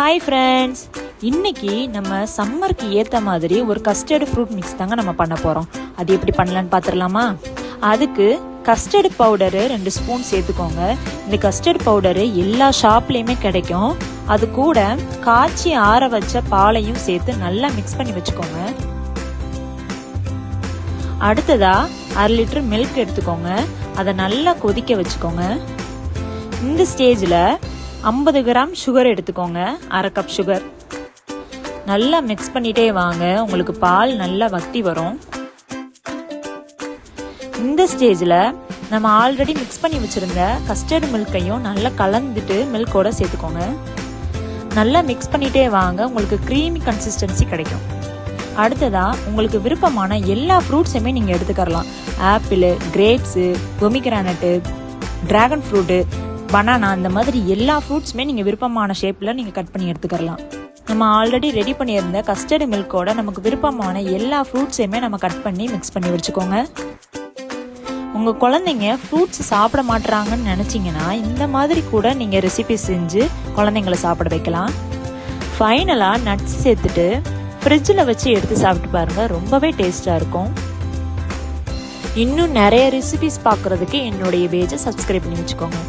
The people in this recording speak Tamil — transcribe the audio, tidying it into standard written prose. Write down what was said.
ஹாய் ஃப்ரெண்ட்ஸ், இன்னைக்கு நம்ம சம்மருக்கு ஏற்ற மாதிரி ஒரு கஸ்டர்டு ஃப்ரூட் மிக்ஸ் தாங்க நம்ம பண்ண போகிறோம். அது எப்படி பண்ணலான்னு பார்த்துடலாமா? அதுக்கு கஸ்டர்டு பவுடரு 2 ஸ்பூன் சேர்த்துக்கோங்க. இந்த கஸ்டர்ட் பவுடரு எல்லா ஷாப்லேயுமே கிடைக்கும். அது கூட காய்ச்சி ஆற வச்ச பாலையும் சேர்த்து நல்லா மிக்ஸ் பண்ணி வச்சுக்கோங்க. அடுத்ததா 1/2 லிட்டர் மில்க் எடுத்துக்கோங்க. அதை நல்லா கொதிக்க வச்சுக்கோங்க. இந்த ஸ்டேஜில் 50 கிராம் சுகர் எடுத்துக்கோங்க. 1/2 கப் சுகர் நல்லா மிக்ஸ் பண்ணிட்டே வாங்க. உங்களுக்கு பால் நல்லா வத்தி வரும். இந்த ஸ்டேஜில் நம்ம ஆல்ரெடி மிக்ஸ் பண்ணி வச்சிருந்த கஸ்டர்ட் மில்கையும் நல்லா கலந்துட்டு மில்கோட சேர்த்துக்கோங்க. நல்லா மிக்ஸ் பண்ணிட்டே வாங்க. உங்களுக்கு க்ரீமி கன்சிஸ்டன்சி கிடைக்கும். அடுத்ததா உங்களுக்கு விருப்பமான எல்லா ஃப்ரூட்ஸுமே நீங்கள் எடுத்துக்கலாம். Apple, grapes, pomegranate, dragon fruit, banana, இந்த மாதிரி எல்லா ஃப்ரூட்ஸுமே நீங்கள் விருப்பமான ஷேப்பில் நீங்கள் கட் பண்ணி எடுத்துக்கலாம். நம்ம ஆல்ரெடி ரெடி பண்ணியிருந்த கஸ்டர்டு மில்கோட நமக்கு விருப்பமான எல்லா ஃப்ரூட்ஸையுமே நம்ம கட் பண்ணி மிக்ஸ் பண்ணி வச்சுக்கோங்க. உங்கள் குழந்தைங்க ஃப்ரூட்ஸ் சாப்பிட மாட்டுறாங்கன்னு நினச்சிங்கன்னா இந்த மாதிரி கூட நீங்கள் ரெசிபி செஞ்சு குழந்தைங்கள சாப்பிட வைக்கலாம். ஃபைனலாக நட்ஸ் சேர்த்துட்டு ஃப்ரிட்ஜில் வச்சு எடுத்து சாப்பிட்டு பாருங்கள். ரொம்பவே டேஸ்ட்டாக இருக்கும். இன்னும் நிறைய ரெசிபிஸ் பார்க்குறதுக்கு என்னுடைய பேஜை சப்ஸ்கிரைப் பண்ணி வச்சுக்கோங்க.